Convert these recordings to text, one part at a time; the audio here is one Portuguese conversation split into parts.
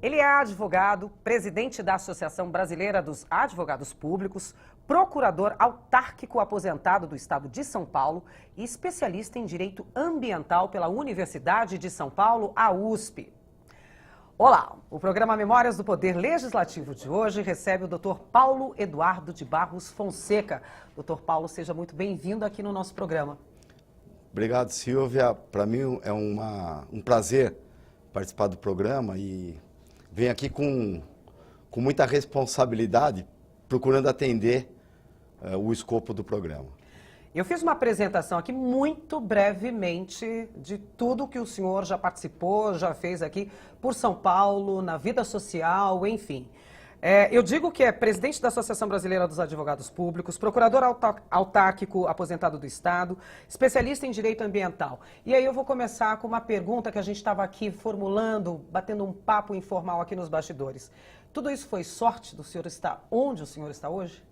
Ele é advogado, presidente da Associação Brasileira dos Advogados Públicos, procurador autárquico aposentado do Estado de São Paulo e especialista em Direito Ambiental pela Universidade de São Paulo, a USP. Olá, o programa Memórias do Poder Legislativo de hoje recebe o Dr. Paulo Eduardo de Barros Fonseca. Dr. Paulo, seja muito bem-vindo aqui no nosso programa. Obrigado, Silvia. Para mim é um prazer participar do programa e venho aqui com muita responsabilidade, procurando atender o escopo do programa. Eu fiz uma apresentação aqui muito brevemente de tudo que o senhor já participou, já fez aqui por São Paulo, na vida social, enfim. Eu digo que é presidente da Associação Brasileira dos Advogados Públicos, procurador autárquico aposentado do Estado, especialista em direito ambiental. E aí eu vou começar com uma pergunta que a gente estava aqui formulando, batendo um papo informal aqui nos bastidores. Tudo isso foi sorte do senhor estar onde o senhor está hoje?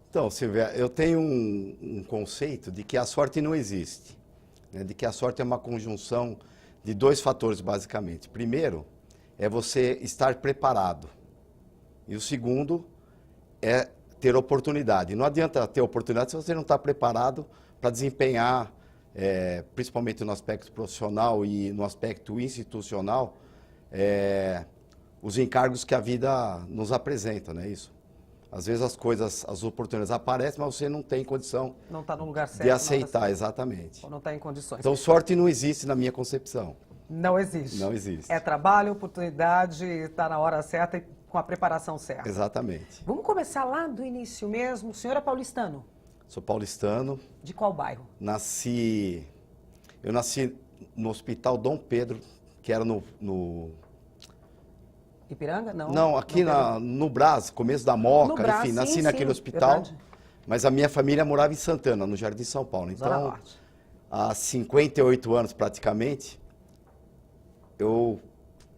Então, Silvia, eu tenho um conceito de que a sorte não existe, né? De que a sorte é uma conjunção de dois fatores, basicamente. Primeiro, é você estar preparado. E o segundo é ter oportunidade. Não adianta ter oportunidade se você não está preparado para desempenhar, principalmente no aspecto profissional e no aspecto institucional, os encargos que a vida nos apresenta, não é isso? Às vezes as oportunidades aparecem, mas você não tem condição não está no lugar certo, de aceitar, exatamente. Ou não está em condições. Então, sorte não existe na minha concepção. Não existe. Não existe. É trabalho, oportunidade, está na hora certa e com a preparação certa. Exatamente. Vamos começar lá do início mesmo. O senhor é paulistano? Sou paulistano. De qual bairro? Eu nasci no Hospital Dom Pedro, que era no Ipiranga? Não. Não, aqui no Brás, começo da Moca, No Brás, enfim, nasci sim, naquele sim, hospital. verdade. Mas a minha família morava em Santana, no Jardim São Paulo. Zona Então, Norte. há 58 anos praticamente, eu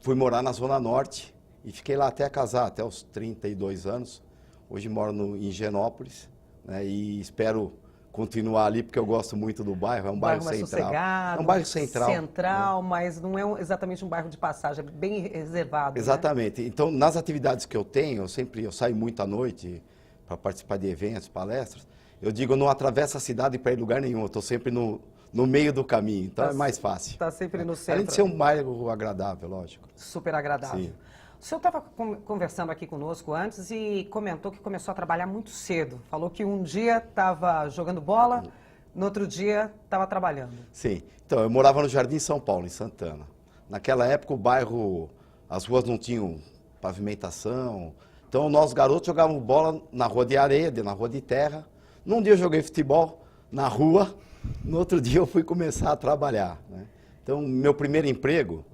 fui morar na Zona Norte e fiquei lá até casar, até os 32 anos. Hoje moro em Higienópolis, né, e espero continuar ali porque eu gosto muito do bairro, é um bairro mais central. sossegado, É um bairro central. Central, né? Mas não é exatamente um bairro de passagem, é bem reservado. Exatamente. Né? Então, nas atividades que eu tenho, eu saio muito à noite para participar de eventos, palestras. Eu digo, eu não atravesso a cidade para ir em lugar nenhum, eu estou sempre no meio do caminho, então é mais fácil. Está sempre no centro. Além de ser um bairro agradável, lógico. Super agradável. Sim. O senhor estava conversando aqui conosco antes e comentou que começou a trabalhar muito cedo. Falou que um dia estava jogando bola, no outro dia estava trabalhando. Sim. Então, eu morava no Jardim São Paulo, em Santana. Naquela época, o bairro, as ruas não tinham pavimentação. Então, nós garotos jogávamos bola na rua de areia, na rua de terra. Num dia eu joguei futebol na rua, no outro dia eu fui começar a trabalhar, né? Então, meu primeiro emprego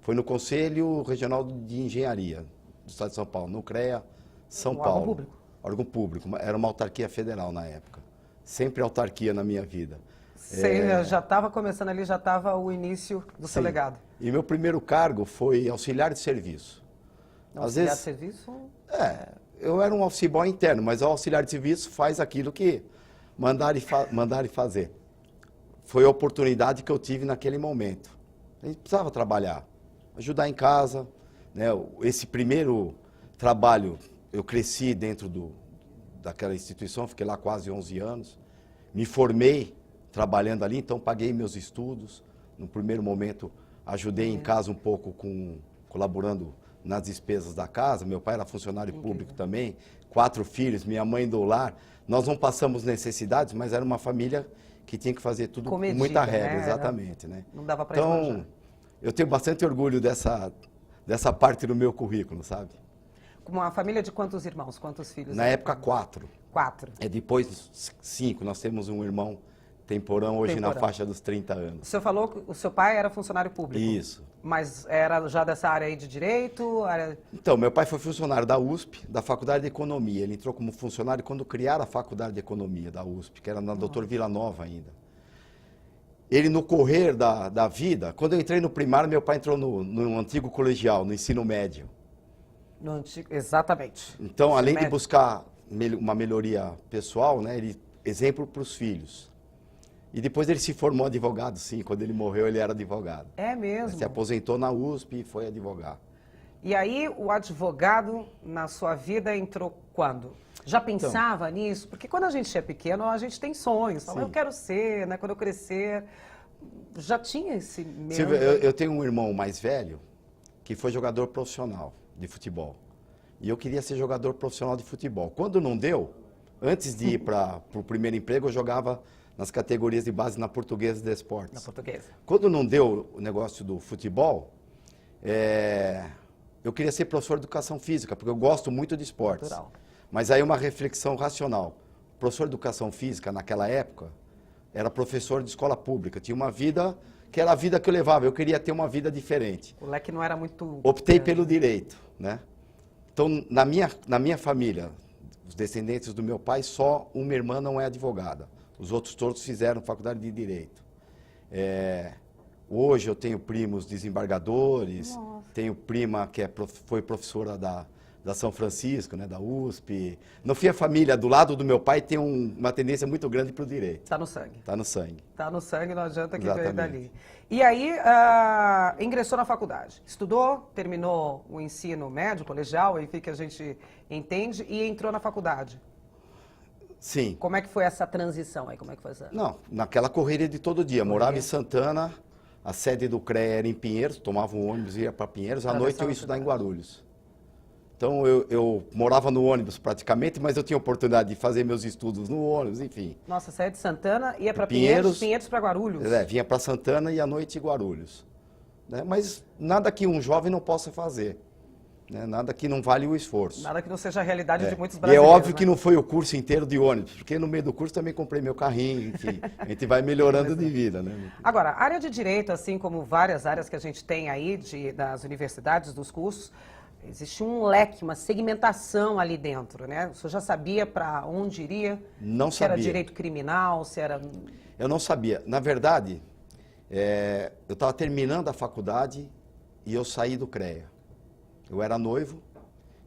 foi no Conselho Regional de Engenharia do Estado de São Paulo, no CREA São Paulo. Órgão público? Órgão público, era uma autarquia federal na época. Sempre autarquia na minha vida. Você já estava começando ali, já estava o início do seu legado. E meu primeiro cargo foi auxiliar de serviço. Auxiliar de serviço? Eu era um office boy interno, mas o auxiliar de serviço faz aquilo que mandarem fazer. Foi a oportunidade que eu tive naquele momento. A gente precisava trabalhar, ajudar em casa, né? Esse primeiro trabalho, eu cresci dentro daquela instituição, fiquei lá quase 11 anos, me formei trabalhando ali, então paguei meus estudos. No primeiro momento, ajudei em casa um pouco, colaborando nas despesas da casa. Meu pai era funcionário público também, 4 filhos, minha mãe do lar. Nós não passamos necessidades, mas era uma família que tinha que fazer tudo com muita regra, né? Exatamente, né? Não dava para Então, eu tenho bastante orgulho dessa parte do meu currículo, sabe? Com uma família de quantos irmãos, quantos filhos? Na época, 4. 4. Depois 5. Nós temos um irmão temporão, hoje na faixa dos 30 anos. O senhor falou que o seu pai era funcionário público. Isso. Mas era já dessa área aí de direito? Então, meu pai foi funcionário da USP, da Faculdade de Economia. Ele entrou como funcionário quando criaram a Faculdade de Economia da USP, que era na Dr. Vila Nova ainda. Ele, no correr da vida, quando eu entrei no primário, meu pai entrou no antigo colegial, no ensino médio. No antigo, exatamente. Então, além de buscar uma melhoria pessoal, né, exemplo para os filhos. E depois ele se formou advogado, sim. Quando ele morreu, ele era advogado. É mesmo? Ele se aposentou na USP e foi advogar. E aí o advogado na sua vida entrou quando? Já pensava nisso? Porque quando a gente é pequeno, a gente tem sonhos. Fala, Sim. eu quero ser, né? Quando eu crescer... Já tinha esse medo? Silvia, eu tenho um irmão mais velho que foi jogador profissional de futebol. E eu queria ser jogador profissional de futebol. Quando não deu, antes de ir para o primeiro emprego, eu jogava nas categorias de base na Portuguesa de Esportes. Na Portuguesa. Quando não deu o negócio do futebol, eu queria ser professor de educação física, porque eu gosto muito de esportes. Natural. Mas aí uma reflexão racional. O professor de educação física, naquela época, era professor de escola pública. Tinha uma vida que era a vida que eu levava. Eu queria ter uma vida diferente. O leque não era muito... Optei pelo direito, né? Então, na minha família, os descendentes do meu pai, só uma irmã não é advogada. Os outros todos fizeram faculdade de direito. Hoje eu tenho primos desembargadores, tenho prima que foi professora da São Francisco, né, da USP. No fim, a família do lado do meu pai tem uma tendência muito grande para o direito. Está no sangue. Está no sangue. Está no sangue, não adianta que venha Exatamente. dali. E aí, ingressou na faculdade. Estudou, terminou o ensino médio, colegial, enfim, que a gente entende, e entrou na faculdade. Sim. Como é que foi essa transição aí? Como é que foi essa... Não, naquela correria de todo dia. Morava em Santana, a sede do CREA era em Pinheiros, tomava um ônibus e ia para Pinheiros. À noite eu ia estudar em Guarulhos. Então eu morava no ônibus praticamente, mas eu tinha oportunidade de fazer meus estudos no ônibus, enfim. Nossa, saía de Santana, ia para Pinheiros, Pinheiros para Guarulhos. Vinha para Santana e à noite Guarulhos. Né? Mas nada que um jovem não possa fazer. Né? Nada que não vale o esforço. Nada que não seja a realidade de muitos E é brasileiros. óbvio né? que não foi o curso inteiro de ônibus, porque no meio do curso também comprei meu carrinho, enfim. A gente vai melhorando de vida, né? Agora, a área de direito, assim como várias áreas que a gente tem aí das universidades, dos cursos, existe um leque, uma segmentação ali dentro, né? O senhor já sabia para onde iria? Não se sabia. era direito criminal, se era... Eu não sabia. Na verdade, eu estava terminando a faculdade e eu saí do CREA. Eu era noivo,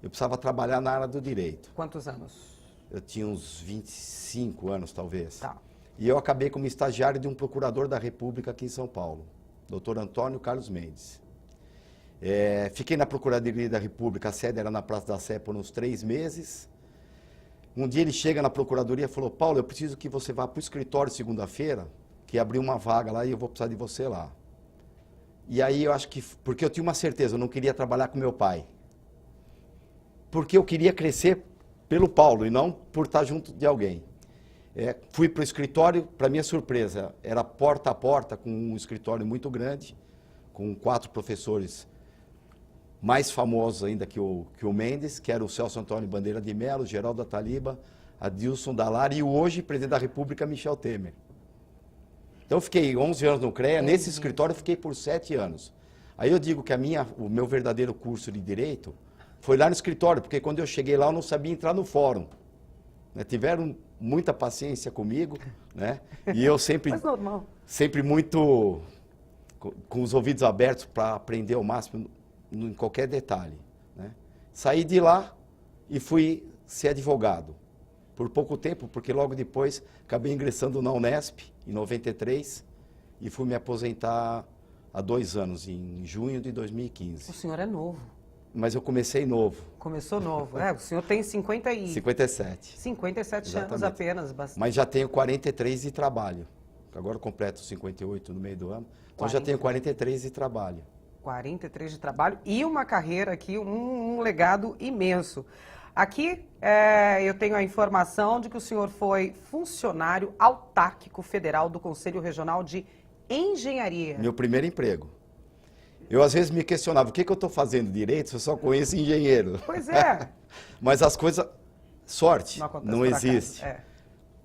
eu precisava trabalhar na área do direito. Quantos anos? Eu tinha uns 25 anos, talvez. Tá. E eu acabei como estagiário de um procurador da República aqui em São Paulo, Dr. Antônio Carlos Mendes. Fiquei na Procuradoria da República, a sede era na Praça da Sé por uns 3 meses. Um dia ele chega na Procuradoria e falou, Paulo, eu preciso que você vá para o escritório segunda-feira, que abriu uma vaga lá e eu vou precisar de você lá. E aí eu acho que, porque eu tinha uma certeza, eu não queria trabalhar com meu pai. Porque eu queria crescer pelo Paulo e não por estar junto de alguém. Fui para o escritório, para minha surpresa, era porta a porta, com um escritório muito grande, com 4 professores mais famosos ainda que o Mendes, que era o Celso Antônio Bandeira de Mello, Geraldo Ataliba, Adilson Dalari e o hoje presidente da República, Michel Temer. Então eu fiquei 11 anos no CREA, nesse escritório eu fiquei por 7 anos. Aí eu digo que o meu verdadeiro curso de Direito foi lá no escritório, porque quando eu cheguei lá eu não sabia entrar no fórum. Né? Tiveram muita paciência comigo, né? E eu sempre, Mas normal. sempre muito com os ouvidos abertos para aprender ao máximo em qualquer detalhe. Né? Saí de lá e fui ser advogado. Por pouco tempo, porque logo depois acabei ingressando na Unesp, em 93, e fui me aposentar há 2 anos, em junho de 2015. O senhor é novo. Mas eu comecei novo. Começou novo. O senhor tem 57. 57 anos Exatamente. apenas. Bastante. Mas já tenho 43 de trabalho. Agora eu completo 58 no meio do ano. Então já tenho 43 de trabalho. 43 de trabalho e uma carreira aqui, um legado imenso. Aqui eu tenho a informação de que o senhor foi funcionário autárquico federal do Conselho Regional de Engenharia. Meu primeiro emprego. Eu às vezes me questionava, o que eu estou fazendo direito se eu só conheço engenheiro? Pois é. Mas as coisas, sorte, acontece não por existe. acaso.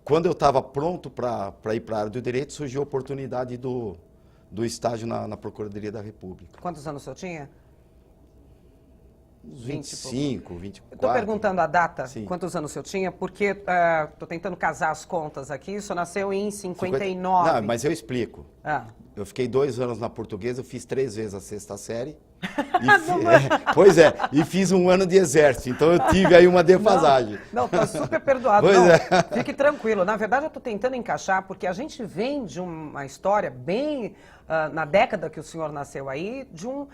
Quando eu estava pronto para ir para a área do direito, surgiu a oportunidade do estágio na Procuradoria da República. Quantos anos o senhor tinha? Uns 25, 24. Estou perguntando a data, Sim. quantos anos o senhor tinha, porque estou tentando casar as contas aqui. O senhor nasceu em 59. Não, mas eu explico. Eu fiquei 2 anos na Portuguesa, eu fiz 3 vezes a 6ª série. Pois é, e fiz 1 ano de exército, então eu tive aí uma defasagem. Não, tá super perdoado. Pois não, é. Fique tranquilo. Na verdade, eu estou tentando encaixar, porque a gente vem de uma história bem na década que o senhor nasceu aí, de um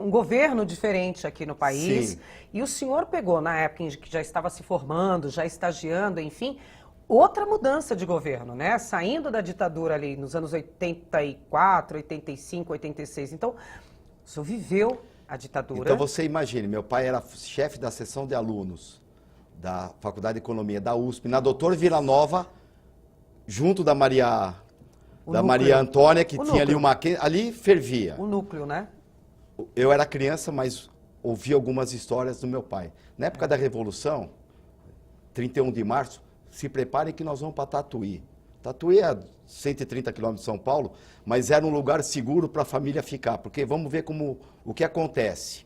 governo diferente aqui no país. Sim. E o senhor pegou, na época em que já estava se formando, já estagiando, enfim, outra mudança de governo, né? Saindo da ditadura ali nos anos 84, 85, 86. Então, o senhor viveu a ditadura. Então você imagine, meu pai era chefe da seção de alunos da Faculdade de Economia da USP, na Doutor Vila Nova, junto da Maria Antônia, que tinha ali uma... Ali fervia. O núcleo, né? Eu era criança, mas ouvi algumas histórias do meu pai. Na época da Revolução, 31 de março, se preparem que nós vamos para Tatuí. Tatuí é 130 quilômetros de São Paulo, mas era um lugar seguro para a família ficar, porque vamos ver o que acontece.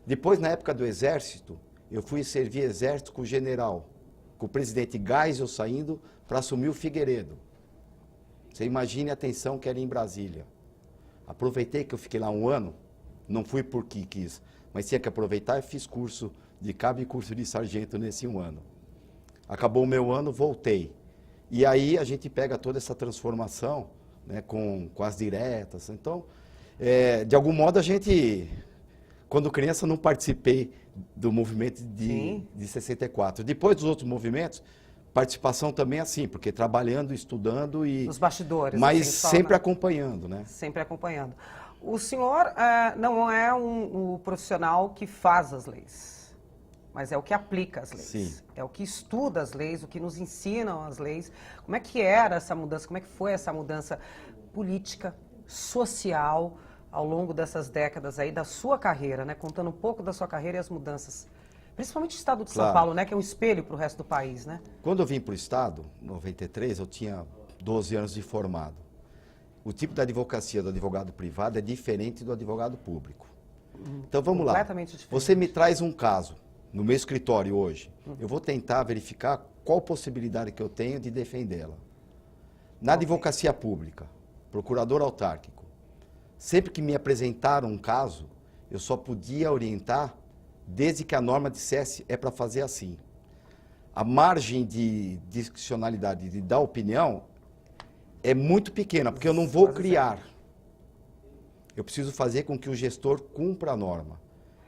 Depois, na época do Exército, eu fui servir Exército com o general, com o presidente Geisel saindo para assumir o Figueiredo. Você imagine a tensão que era em Brasília. Aproveitei que eu fiquei lá 1 ano, não fui porque quis, mas tinha que aproveitar e fiz curso de cabo e curso de sargento nesse 1 ano. Acabou o meu ano, voltei. E aí a gente pega toda essa transformação, né, com as diretas. Então, de algum modo a gente, quando criança, não participei do movimento de 64. Depois dos outros movimentos, participação também assim, porque trabalhando, estudando e... Nos bastidores. Mas assim, sempre acompanhando, né? Sempre acompanhando. O senhor não é um profissional que faz as leis, mas é o que aplica as leis. Sim. É o que estuda as leis, o que nos ensinam as leis. Como é que era essa mudança, como é que foi essa mudança política, social, ao longo dessas décadas aí da sua carreira, né? Contando um pouco da sua carreira e as mudanças. Principalmente o estado de São Paulo, né? Que é um espelho para o resto do país, né? Quando eu vim para o estado, em 93, eu tinha 12 anos de formado. O tipo da advocacia do advogado privado é diferente do advogado público. Então vamos lá. Completamente diferente. Você me traz um caso no meu escritório hoje. Eu vou tentar verificar qual possibilidade que eu tenho de defendê-la. Na advocacia pública, procurador autárquico, sempre que me apresentaram um caso, eu só podia orientar desde que a norma dissesse é para fazer assim. A margem de discricionalidade, de dar opinião, é muito pequena, porque eu não vou criar. Eu preciso fazer com que o gestor cumpra a norma.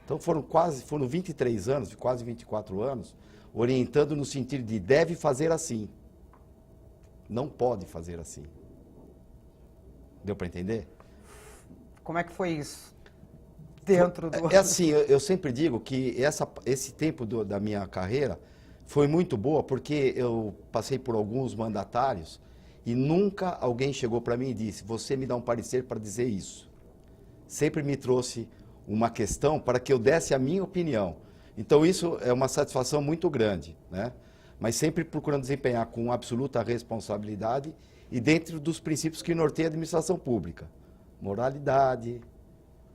Então foram 23 anos, quase 24 anos, orientando no sentido de deve fazer assim. Não pode fazer assim. Deu para entender? Como é que foi isso? Dentro do... É assim, eu sempre digo que esse tempo da minha carreira foi muito boa, porque eu passei por alguns mandatários e nunca alguém chegou para mim e disse, você me dá um parecer para dizer isso. Sempre me trouxe uma questão para que eu desse a minha opinião. Então isso é uma satisfação muito grande, né? Mas sempre procurando desempenhar com absoluta responsabilidade e dentro dos princípios que norteiam a administração pública. Moralidade,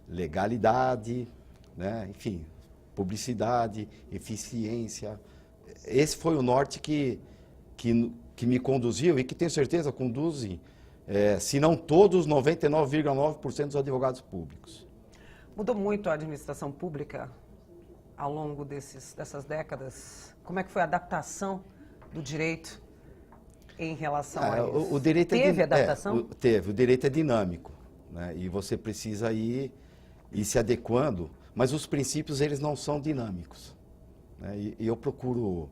legalidade, né? Enfim, publicidade, eficiência. Esse foi o norte que me conduziu e que tenho certeza conduzem, se não todos, 99,9% dos advogados públicos. Mudou muito a administração pública ao longo dessas décadas? Como é que foi a adaptação do direito em relação a isso? O direito teve adaptação? Teve. O direito é dinâmico, né? E você precisa ir se adequando, mas os princípios eles não são dinâmicos, né? E eu procuro,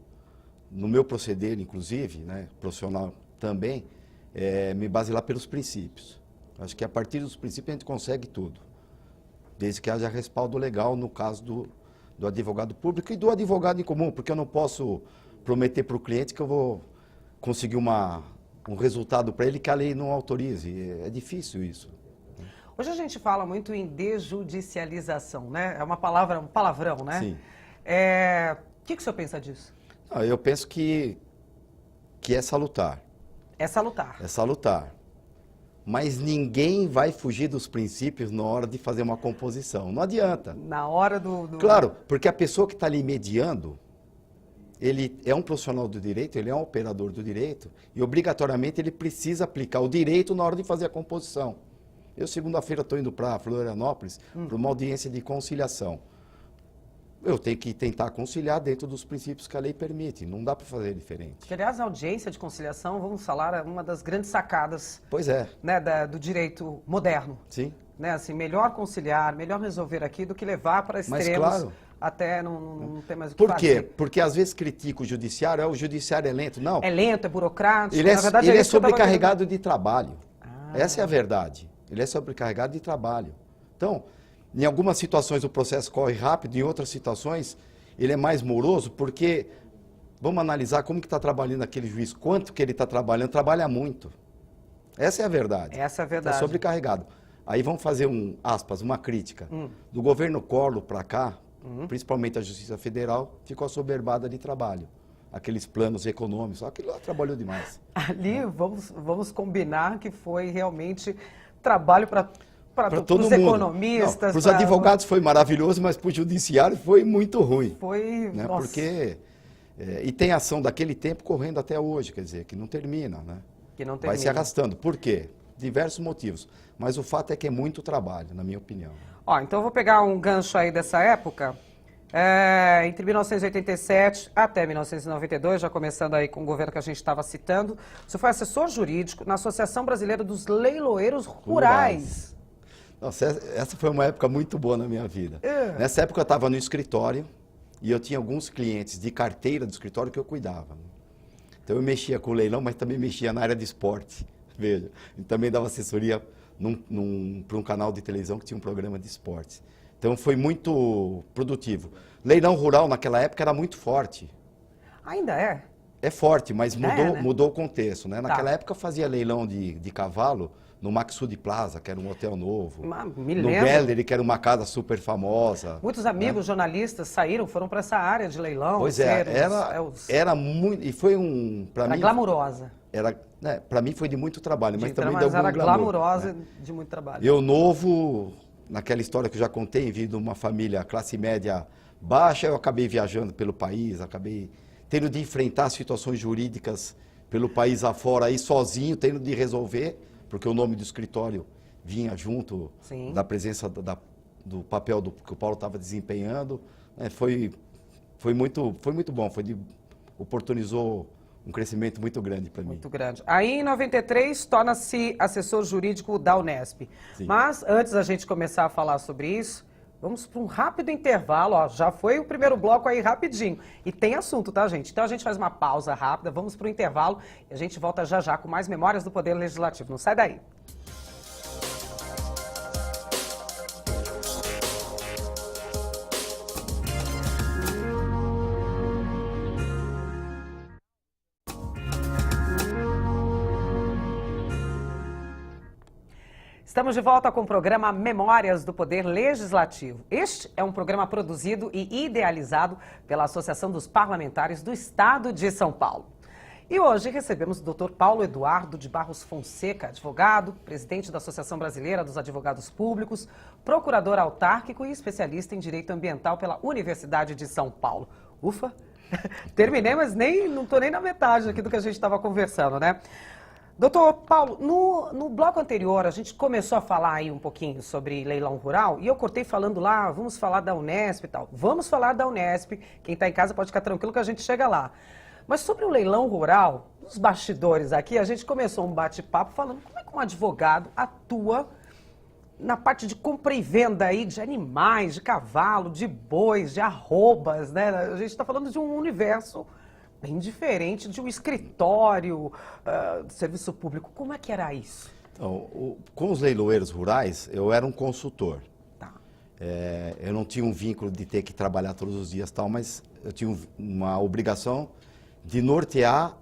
no meu proceder, inclusive, né, profissional também, me basear pelos princípios. Acho que a partir dos princípios a gente consegue tudo. Desde que haja respaldo legal no caso do advogado público e do advogado em comum, porque eu não posso prometer para o cliente que eu vou conseguir um resultado para ele que a lei não autorize. É difícil isso. Hoje a gente fala muito em desjudicialização, né? É uma palavra, um palavrão, né? Sim. O que o senhor pensa disso? Eu penso que é salutar. É salutar. É salutar. Mas ninguém vai fugir dos princípios na hora de fazer uma composição. Não adianta. Na hora do... Claro, porque a pessoa que está ali mediando, ele é um profissional do direito, ele é um operador do direito, e obrigatoriamente ele precisa aplicar o direito na hora de fazer a composição. Eu, segunda-feira, estou indo para Florianópolis para uma audiência de conciliação. Eu tenho que tentar conciliar dentro dos princípios que a lei permite, não dá para fazer diferente. Que, aliás, a audiência de conciliação, vamos falar, é uma das grandes sacadas, Pois é. né, do direito moderno. Sim. Né, assim, melhor conciliar, melhor resolver aqui do que levar para Mas, extremos, claro, até não ter mais o que por fazer. quê? Porque às vezes critica o judiciário é lento. Não, É lento, é burocrático. ele é, na verdade, ele é isso que eu tava sobrecarregado de trabalho. Ah. Essa é a verdade. Ele é sobrecarregado de trabalho. Então, em algumas situações o processo corre rápido, em outras situações ele é mais moroso, porque vamos analisar como que está trabalhando aquele juiz, quanto que ele está trabalhando, trabalha muito. Essa é a verdade. Essa é a verdade. Está sobrecarregado. Aí vamos fazer uma crítica. Do governo Collor para cá, principalmente a Justiça Federal, ficou assoberbada de trabalho. Aqueles planos econômicos, aquilo lá trabalhou demais. Ali, vamos combinar que foi realmente trabalho para todo os mundo. economistas. Para os advogados foi maravilhoso, mas para o judiciário foi muito ruim. Foi, Né? nossa. Porque, e tem ação daquele tempo correndo até hoje, quer dizer, que não termina, né? Que não Vai se termina. arrastando. Por quê? Diversos motivos. Mas o fato é que é muito trabalho, na minha opinião. Ó, então eu vou pegar um gancho aí dessa época. Entre 1987 até 1992, já começando aí com o governo que a gente estava citando, você foi assessor jurídico na Associação Brasileira dos Leiloeiros Rurais. Nossa, essa foi uma época muito boa na minha vida. Nessa época eu estava no escritório e eu tinha alguns clientes de carteira do escritório que eu cuidava. Então eu mexia com o leilão, mas também mexia na área de esporte. Veja, e também dava assessoria para um canal de televisão que tinha um programa de esportes. Então foi muito produtivo. Leilão rural naquela época era muito forte. Ainda é? É forte, mas né? mudou o contexto. Né? Naquela Tá. época eu fazia leilão de cavalo no Maxud Plaza, que era um hotel novo. Me No lembro. Bellery, que era uma casa super famosa. Muitos amigos jornalistas foram para essa área de leilão. Pois é, era muito. E foi para Era mim. glamurosa. Para mim foi de muito trabalho, mas também deu Mas algum era glamour, glamurosa, né? de muito trabalho. Eu novo, naquela história que eu já contei, vindo de uma família classe média baixa, eu acabei viajando pelo país, acabei tendo de enfrentar situações jurídicas pelo país afora, aí sozinho, tendo de resolver, porque o nome do escritório vinha junto Sim. da presença do papel que o Paulo estava desempenhando. Né? Foi muito bom, oportunizou um crescimento muito grande para mim. Muito grande. Aí, em 93, torna-se assessor jurídico da Unesp. Sim. Mas, antes da gente começar a falar sobre isso, vamos para um rápido intervalo. Ó, já foi o primeiro bloco aí rapidinho. E tem assunto, tá, gente? Então, a gente faz uma pausa rápida, vamos para o intervalo e a gente volta já já com mais Memórias do Poder Legislativo. Não sai daí. Estamos de volta com o programa Memórias do Poder Legislativo. Este é um programa produzido e idealizado pela Associação dos Parlamentares do Estado de São Paulo. E hoje recebemos o Dr. Paulo Eduardo de Barros Fonseca, advogado, presidente da Associação Brasileira dos Advogados Públicos, procurador autárquico e especialista em Direito Ambiental pela Universidade de São Paulo. Ufa! Terminei, mas não estou nem na metade aqui do que a gente estava conversando, né? Doutor Paulo, no bloco anterior a gente começou a falar aí um pouquinho sobre leilão rural e eu cortei falando lá, vamos falar da Unesp e tal. Vamos falar da Unesp, quem está em casa pode ficar tranquilo que a gente chega lá. Mas sobre o leilão rural, nos bastidores aqui, a gente começou um bate-papo falando como é que um advogado atua na parte de compra e venda aí de animais, de cavalo, de bois, de arrobas, né? A gente está falando de um universo bem diferente de um escritório, de serviço público. Como é que era isso? Então, com os leiloeiros rurais, eu era um consultor. Tá. Eu não tinha um vínculo de ter que trabalhar todos os dias, tal, mas eu tinha uma obrigação de nortear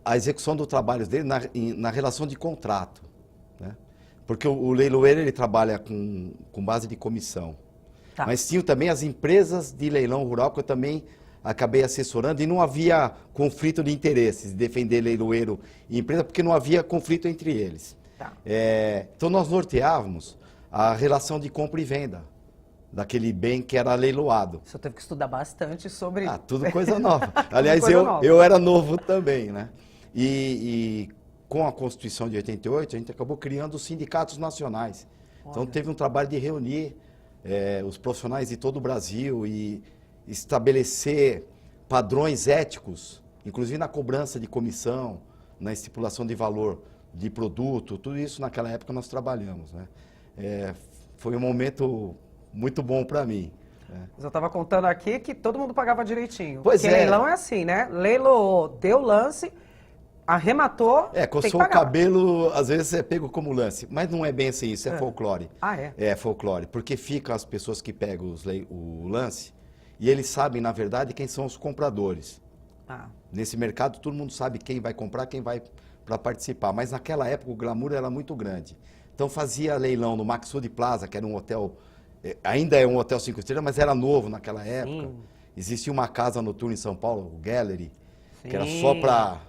a execução do trabalho dele na relação de contrato. Né? Porque o leiloeiro ele trabalha com base de comissão. Tá. Mas tinha também as empresas de leilão rural que eu também acabei assessorando e não havia conflito de interesses, de defender leiloeiro e empresa, porque não havia conflito entre eles. Tá. Então nós norteávamos a relação de compra e venda. daquele bem que era leiloado. Você teve que estudar bastante sobre... Ah, tudo coisa nova. Tudo Aliás, coisa nova. eu era novo também, né? E com a Constituição de 88, a gente acabou criando os sindicatos nacionais. Então, Olha. teve um trabalho de reunir os profissionais de todo o Brasil e estabelecer padrões éticos, inclusive na cobrança de comissão, na estipulação de valor de produto, tudo isso naquela época nós trabalhamos, né? Foi um momento muito bom para mim. Mas eu estava contando aqui que todo mundo pagava direitinho. Pois Porque é. leilão é assim, né? Leiloou, deu lance, arrematou, tem que Coçou o pagar. cabelo, às vezes é pego como lance, mas não é bem assim, isso é folclore. Ah, é? É folclore, porque ficam as pessoas que pegam o lance e eles sabem, na verdade, quem são os compradores. Ah, Nesse mercado, todo mundo sabe quem vai comprar, quem vai para participar. Mas naquela época, o glamour era muito grande. Então, fazia leilão no Maxud Plaza, que era um hotel, ainda é um hotel 5 estrelas, mas era novo naquela época. Sim. Existia uma casa noturna em São Paulo, o Gallery, que era Sim. só para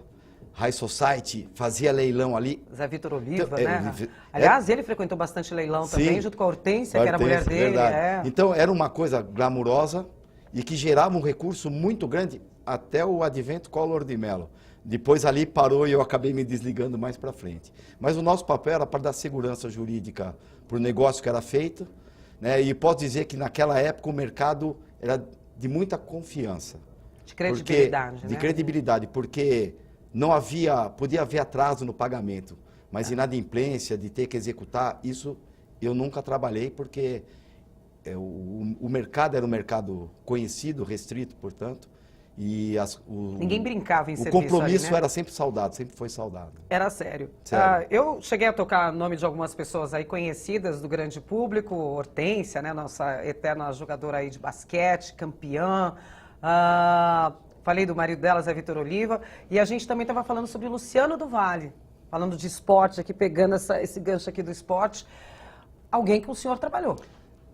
High Society, fazia leilão ali. Zé Vitor Oliva, Então, né? Aliás, ele frequentou bastante leilão também, Sim. junto com a Hortência, que era a mulher Hortência, dele. verdade. Então, era uma coisa glamurosa e que gerava um recurso muito grande até o advento Collor de Mello. Depois ali parou e eu acabei me desligando mais para frente. Mas o nosso papel era para dar segurança jurídica para o negócio que era feito, né? E posso dizer que naquela época o mercado era de muita confiança. De credibilidade, porque, né? De credibilidade, porque não havia, podia haver atraso no pagamento, mas inadimplência de ter que executar, isso eu nunca trabalhei, porque o mercado era um mercado conhecido, restrito, portanto, e Ninguém brincava em o serviço compromisso ali, né? era sempre saudado, sempre foi saudado. Era sério. Sério. Eu cheguei a tocar o nome de algumas pessoas aí conhecidas do grande público, Hortência, né, nossa eterna jogadora aí de basquete, campeã. Falei do marido dela, Zé Vitor Oliva, e a gente também estava falando sobre o Luciano do Vale, falando de esporte aqui, pegando esse gancho aqui do esporte. Alguém que o senhor trabalhou.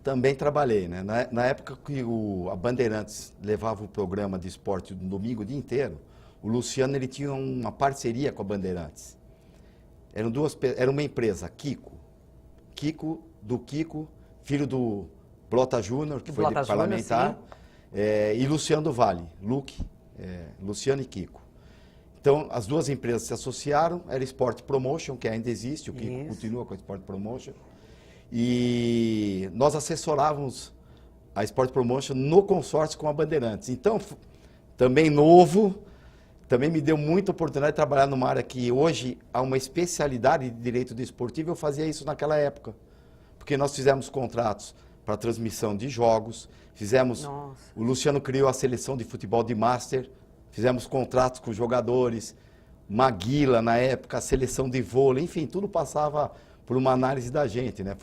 Também trabalhei, né? Na época que a Bandeirantes levava o programa de esporte no domingo o dia inteiro, o Luciano ele tinha uma parceria com a Bandeirantes. Era uma empresa, Kiko, filho do Blota Júnior, que foi Blota Júnior, parlamentar, e Luciano do Vale, Luciano e Kiko. Então, as duas empresas se associaram, era Sport Promotion, que ainda existe, o Kiko Isso. continua com a Sport Promotion. E nós assessorávamos a Sport Promotion no consórcio com a Bandeirantes. Então, também novo, também me deu muita oportunidade de trabalhar numa área que hoje há uma especialidade de direito desportivo. Eu fazia isso naquela época, porque nós fizemos contratos para transmissão de jogos, Nossa. o Luciano criou a seleção de futebol de Master, fizemos contratos com jogadores, Maguila na época, a seleção de vôlei, enfim, tudo passava por uma análise da gente, né?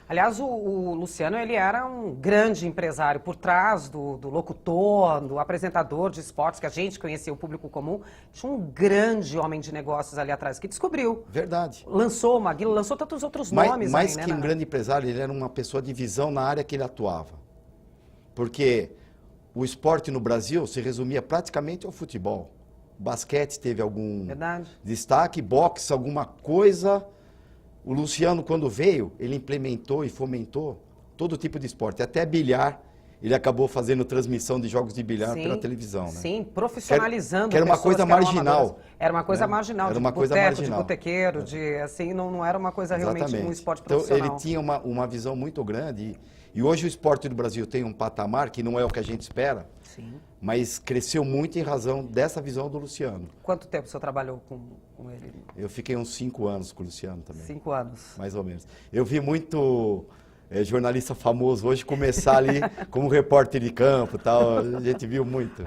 Aliás, o Luciano, ele era um grande empresário por trás do locutor, do apresentador de esportes, que a gente conhecia, o público comum. Tinha um grande homem de negócios ali atrás, que descobriu. Verdade. Lançou o Maguila, lançou tantos outros nomes Mais aí, que né? um grande empresário, ele era uma pessoa de visão na área que ele atuava. Porque o esporte no Brasil se resumia praticamente ao futebol. O basquete teve algum Verdade. destaque, boxe, alguma coisa. O Luciano, quando veio, ele implementou e fomentou todo tipo de esporte, até bilhar. Ele acabou fazendo transmissão de jogos de bilhar pela televisão, né? Sim, profissionalizando Que era uma pessoas coisa que eram marginal, amadoras. Era uma coisa né? marginal, Era de uma coisa boteco, marginal. de botequeiro, de assim, não era uma coisa realmente Exatamente. um esporte Então, profissional. ele tinha uma visão muito grande. E hoje o esporte do Brasil tem um patamar que não é o que a gente espera, Sim. mas cresceu muito em razão dessa visão do Luciano. Quanto tempo o senhor trabalhou com ele? Eu fiquei uns 5 anos com o Luciano também. 5 anos. Mais ou menos. Eu vi muito jornalista famoso hoje começar ali como repórter de campo e tal. A gente viu muito.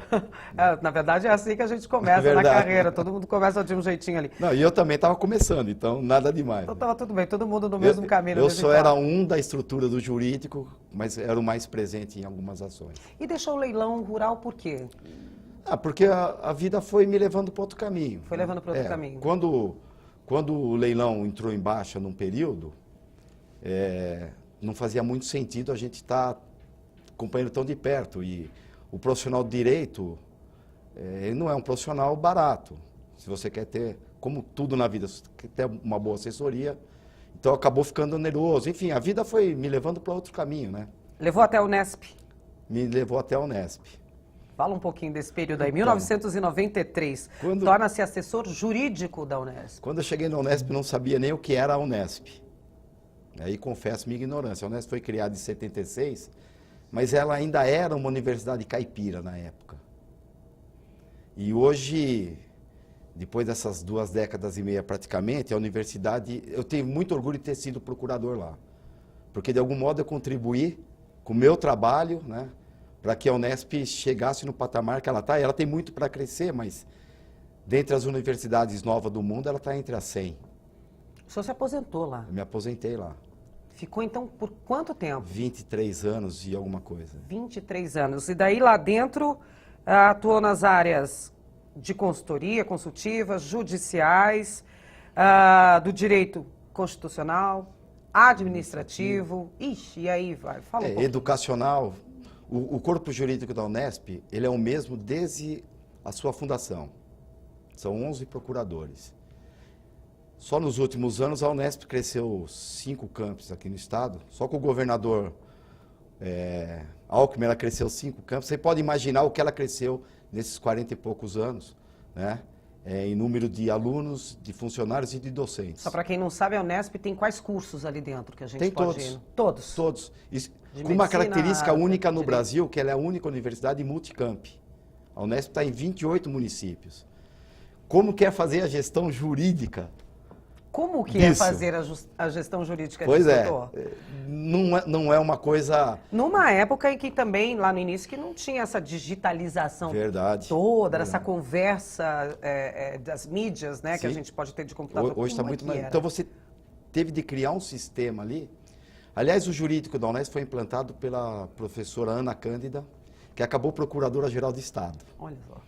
Na verdade, é assim que a gente começa na Verdade. carreira. Todo mundo começa de um jeitinho ali. Não, e eu também estava começando, então nada demais. Então estava tudo bem, todo mundo no mesmo caminho. Eu no mesmo só era igual. um da estrutura do jurídico, mas era o mais presente em algumas ações. E deixou o leilão rural por quê? Porque a vida foi me levando para outro caminho. Foi levando para outro caminho. Quando o leilão entrou em baixa num período, não fazia muito sentido a gente estar acompanhando tão de perto. E o profissional de direito, ele não é um profissional barato. Se você quer ter, como tudo na vida, você quer ter uma boa assessoria, então acabou ficando oneroso. Enfim, a vida foi me levando para outro caminho, né? Levou até a Unesp. Me levou até a Unesp. Fala um pouquinho desse período aí. Então, 1993, torna-se assessor jurídico da Unesp. Quando eu cheguei na Unesp, não sabia nem o que era a Unesp. Aí confesso minha ignorância. A Unesp foi criada em 76, mas ela ainda era uma universidade caipira na época. E hoje, depois dessas 2 décadas e meia praticamente, a universidade, eu tenho muito orgulho de ter sido procurador lá. Porque de algum modo eu contribuí com o meu trabalho, né, para que a Unesp chegasse no patamar que ela está. Ela tem muito para crescer, mas dentre as universidades novas do mundo, ela está entre as 100. O senhor se aposentou lá. Eu me aposentei lá. Ficou então por quanto tempo? 23 anos e alguma coisa. 23 anos. E daí lá dentro atuou nas áreas de consultoria, consultivas, judiciais, do direito constitucional, administrativo. Ixi, e aí vai? Fala um pouquinho. Educacional. O corpo jurídico da Unesp, ele é o mesmo desde a sua fundação. São 11 procuradores. Só nos últimos anos a Unesp cresceu 5 campos aqui no estado. Só com o governador Alckmin ela cresceu 5 campos. Você pode imaginar o que ela cresceu nesses 40 e poucos anos, né? Em número de alunos, de funcionários e de docentes. Só para quem não sabe, a Unesp tem quais cursos ali dentro que a gente tem pode todos. ir? Todos? Todos. Com medicina, uma característica única no direito. Brasil, que ela é a única universidade multicamp. A Unesp está em 28 municípios. Como quer fazer a gestão jurídica? Como que disso? é fazer a gestão jurídica Pois disso, é, doutor? não é uma coisa... Numa época em que também, lá no início, que não tinha essa digitalização Verdade. toda, essa conversa das mídias, né, que a Sim. gente pode ter de computador. Hoje está muito mais... Então você teve de criar um sistema ali. Aliás, o jurídico da Unesp foi implantado pela professora Ana Cândida, que acabou procuradora-geral de Estado. Olha só.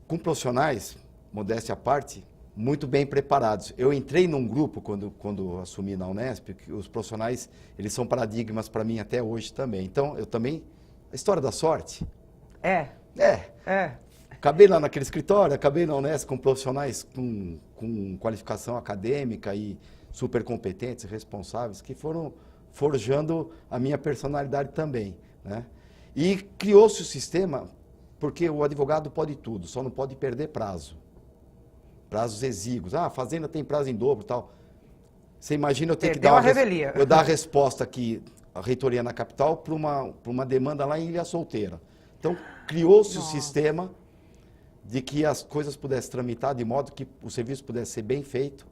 Com profissionais, modéstia à parte, muito bem preparados. Eu entrei num grupo, quando assumi na Unesp, que os profissionais, eles são paradigmas para mim até hoje também. Então, eu também... A história da sorte... É. Acabei lá naquele escritório, acabei na Unesp com profissionais com qualificação acadêmica e super competentes, responsáveis, que foram forjando a minha personalidade também, né? E criou-se o sistema, porque o advogado pode tudo, só não pode perder prazo. Prazos exíguos. A fazenda tem prazo em dobro e tal. Você imagina eu ter que dar eu dar a resposta aqui, a reitoria na capital, para uma demanda lá em Ilha Solteira. Então, criou-se o sistema de que as coisas pudessem tramitar de modo que o serviço pudesse ser bem feito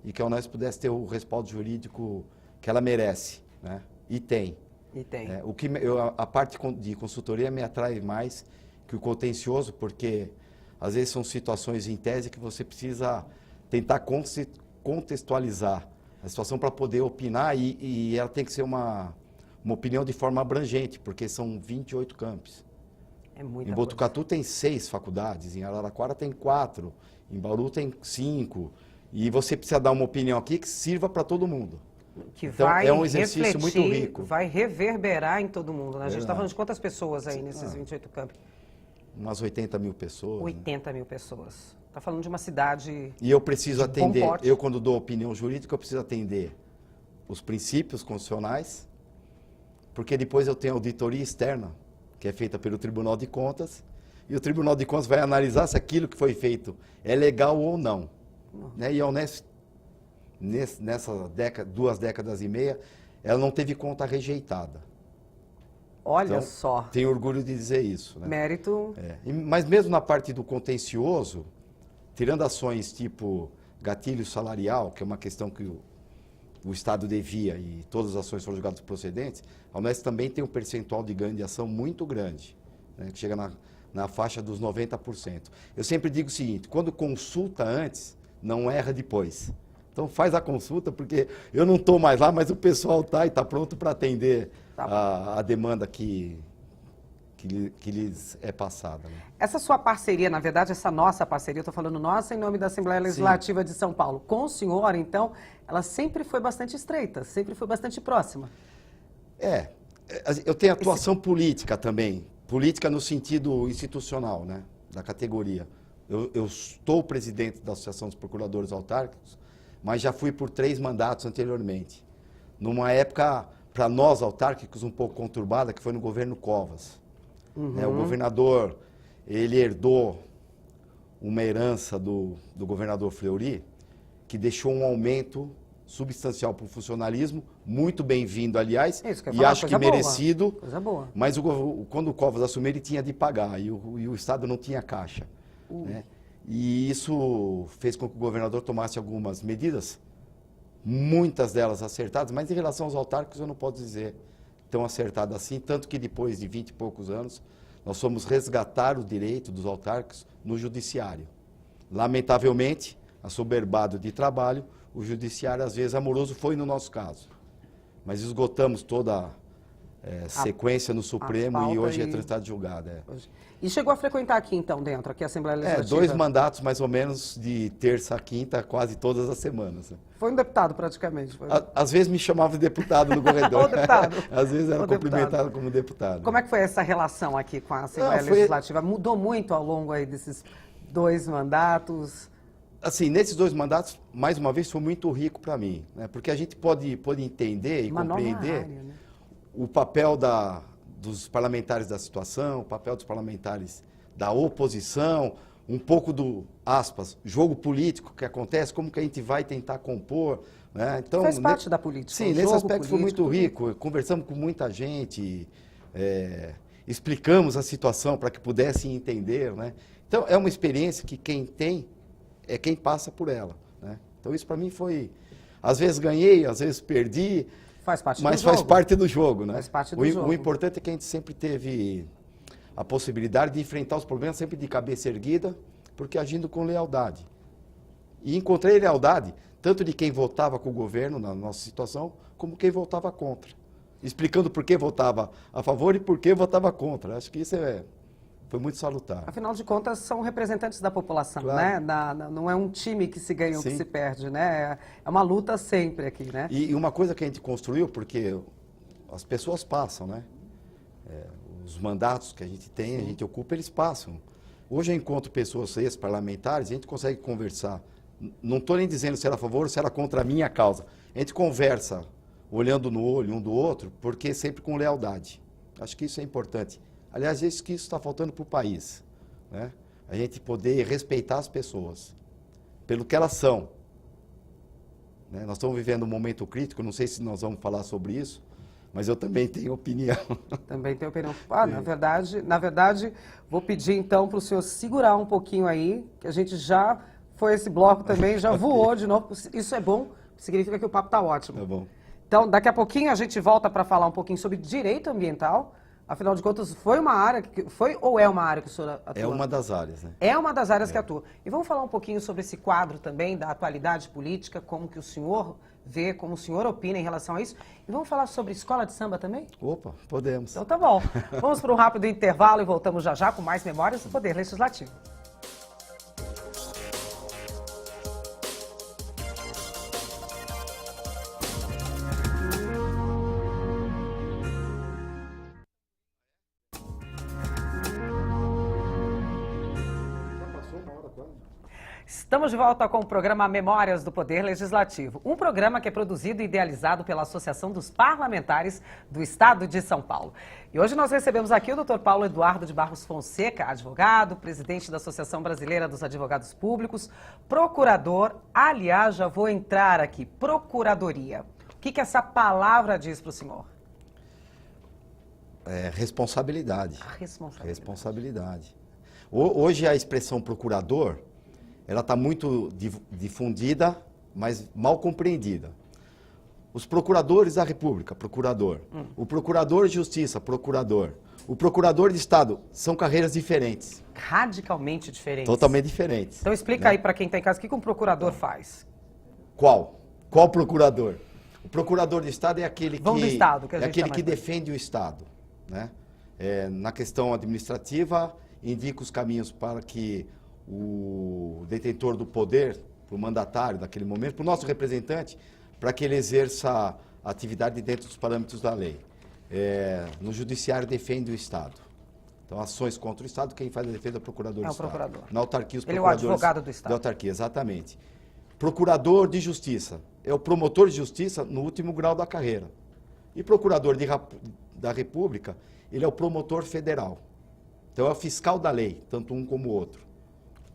e que a Unesp pudesse ter o respaldo jurídico que ela merece, né? E tem. A parte de consultoria me atrai mais que o contencioso, porque às vezes são situações em tese que você precisa tentar contextualizar a situação para poder opinar e ela tem que ser uma opinião de forma abrangente, porque são 28 campos. É muita em Botucatu tem 6 faculdades, em Araraquara tem 4, em Bauru tem 5. E você precisa dar uma opinião aqui que sirva para todo mundo. Que então, vai é um exercício muito rico. Vai reverberar em todo mundo, né? A gente está falando de quantas pessoas aí nesses 28 campos? Umas 80 mil pessoas. 80 mil pessoas. Está falando de uma cidade. E eu preciso atender, bom porte. eu quando dou opinião jurídica, eu preciso atender os princípios constitucionais, porque depois eu tenho auditoria externa, que é feita pelo Tribunal de Contas, e o Tribunal de Contas vai analisar se aquilo que foi feito é legal ou não. Né? E a Unesp, nessas 2 décadas e meia, ela não teve conta rejeitada. Olha então, só. Tenho orgulho de dizer isso. Né? Mérito. Mas mesmo na parte do contencioso, tirando ações tipo gatilho salarial, que é uma questão que o Estado devia e todas as ações foram julgadas procedentes, a Unesp também tem um percentual de ganho de ação muito grande, né, que chega na faixa dos 90%. Eu sempre digo o seguinte, quando consulta antes, não erra depois. Então faz a consulta, porque eu não estou mais lá, mas o pessoal está e está pronto para atender a demanda que lhes é passada. Né? Essa sua parceria, na verdade, essa nossa parceria, eu estou falando nossa em nome da Assembleia Legislativa de São Paulo, com o senhor, então, ela sempre foi bastante estreita, sempre foi bastante próxima. Eu tenho atuação política também, política no sentido institucional, né, da categoria. Eu estou presidente da Associação dos Procuradores Autárquicos, mas já fui por 3 mandatos anteriormente. numa época, para nós autárquicos, um pouco conturbada, que foi no governo Covas. Né? O governador, ele herdou uma herança do governador Fleury, que deixou um aumento substancial para o funcionalismo, muito bem-vindo, aliás, Isso, e acho que merecido. Coisa boa. Mas quando o Covas assumiu, ele tinha de pagar, e o Estado não tinha caixa. Né? E isso fez com que o governador tomasse algumas medidas, muitas delas acertadas, mas em relação aos autárquicos eu não posso dizer tão acertada assim, tanto que depois de 20 e poucos anos, nós fomos resgatar o direito dos autárquicos no judiciário. Lamentavelmente, assoberbado de trabalho, o judiciário, às vezes, amoroso foi no nosso caso. Mas esgotamos toda a sequência no Supremo e hoje é transitado julgado. E chegou a frequentar aqui, então, dentro, aqui a Assembleia Legislativa? 2 mandatos, mais ou menos, de terça a quinta, quase todas as semanas. Foi um deputado, praticamente. Foi. Às vezes me chamava de deputado no corredor. Ô, deputado. Às vezes era Ô, cumprimentado deputado. como deputado. Como é que foi essa relação aqui com a Assembleia Legislativa? Mudou muito ao longo aí desses 2 mandatos? Assim, nesses 2 mandatos, mais uma vez, foi muito rico para mim. Né? Porque a gente pode entender e compreender né? o papel dos parlamentares da situação, o papel dos parlamentares da oposição, um pouco do, aspas, jogo político que acontece, como que a gente vai tentar compor. Né? Então, faz parte da política. Sim, nesse aspecto foi muito rico. Conversamos com muita gente, explicamos a situação para que pudessem entender. Né? Então, é uma experiência que quem tem é quem passa por ela. Né? Então, isso para mim foi... Às vezes ganhei, às vezes perdi, faz parte mas do faz jogo. parte do jogo. Né? Faz parte do jogo. O importante é que a gente sempre teve a possibilidade de enfrentar os problemas sempre de cabeça erguida, porque agindo com lealdade. E encontrei lealdade, tanto de quem votava com o governo, na nossa situação, como quem votava contra. Explicando por que votava a favor e por que votava contra. Acho que isso foi muito salutar. Afinal de contas, são representantes da população, Claro. né? Não é um time que se ganha ou que Sim. se perde, né? É uma luta sempre aqui, né? E uma coisa que a gente construiu, porque as pessoas passam, né? Os mandatos que a gente tem, a gente ocupa, eles passam. Hoje eu encontro pessoas ex-parlamentares, a gente consegue conversar. Não estou nem dizendo se era a favor ou se era contra a minha causa. A gente conversa olhando no olho um do outro, porque sempre com lealdade. Acho que isso é importante. Aliás, acho que isso está faltando para o país. Né? A gente poder respeitar as pessoas pelo que elas são. Né? Nós estamos vivendo um momento crítico, não sei se nós vamos falar sobre isso, mas eu também tenho opinião. Também tenho opinião. Na verdade, vou pedir então para o senhor segurar um pouquinho aí, que a gente já foi esse bloco também, já voou de novo. Isso é bom, significa que o papo está ótimo. Tá bom. Então, daqui a pouquinho a gente volta para falar um pouquinho sobre direito ambiental. Afinal de contas, foi uma área ou é uma área que o senhor atua? É uma das áreas, né? É uma das áreas que atua. E vamos falar um pouquinho sobre esse quadro também, da atualidade política, como que o senhor vê, como o senhor opina em relação a isso. E vamos falar sobre escola de samba também? Opa, podemos. Então tá bom. Vamos para um rápido intervalo e voltamos já já com mais Memórias do Poder Legislativo. Estamos de volta com o programa Memórias do Poder Legislativo, um programa que é produzido e idealizado pela Associação dos Parlamentares do Estado de São Paulo. E hoje nós recebemos aqui o Dr. Paulo Eduardo de Barros Fonseca, advogado, presidente da Associação Brasileira dos Advogados Públicos, procurador, aliás, já vou entrar aqui, procuradoria. O que essa palavra diz para o senhor? Responsabilidade. Responsabilidade. Hoje a expressão procurador, ela está muito difundida, mas mal compreendida. Os procuradores da República, procurador. O procurador de Justiça, procurador. O procurador de Estado, são carreiras diferentes. Radicalmente diferentes. Totalmente diferentes. Então explica aí para quem está em casa, o que um procurador faz? Qual? Qual procurador? O procurador de Estado é aquele que, do Estado, que a gente é aquele chama que de... defende o Estado. Né? Na questão administrativa, indica os caminhos para que o detentor do poder, para o mandatário daquele momento, para o nosso representante, para que ele exerça a atividade dentro dos parâmetros da lei. No judiciário defende o Estado. Então, ações contra o Estado, quem faz a defesa é o procurador do Estado. Procurador. Na autarquia, os ele é o procuradores advogado do Estado. Da autarquia, exatamente. Procurador de Justiça é o promotor de justiça no último grau da carreira. E procurador da República, ele é o promotor federal. Então é o fiscal da lei, tanto um como o outro.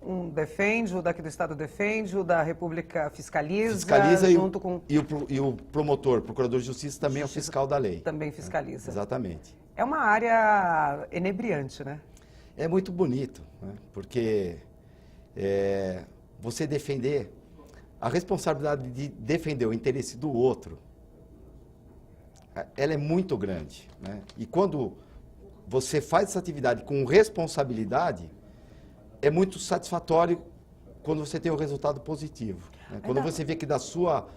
Um defende, o daqui do Estado defende, o da República fiscaliza Fiscaliza com... e o promotor, procurador de justiça, também é o fiscal da lei. Também fiscaliza. Exatamente. É uma área enebriante, né? É muito bonito, né? Porque você defender, a responsabilidade de defender o interesse do outro, ela é muito grande, né? E quando você faz essa atividade com responsabilidade, é muito satisfatório quando você tem um resultado positivo, né? Quando você vê que da sua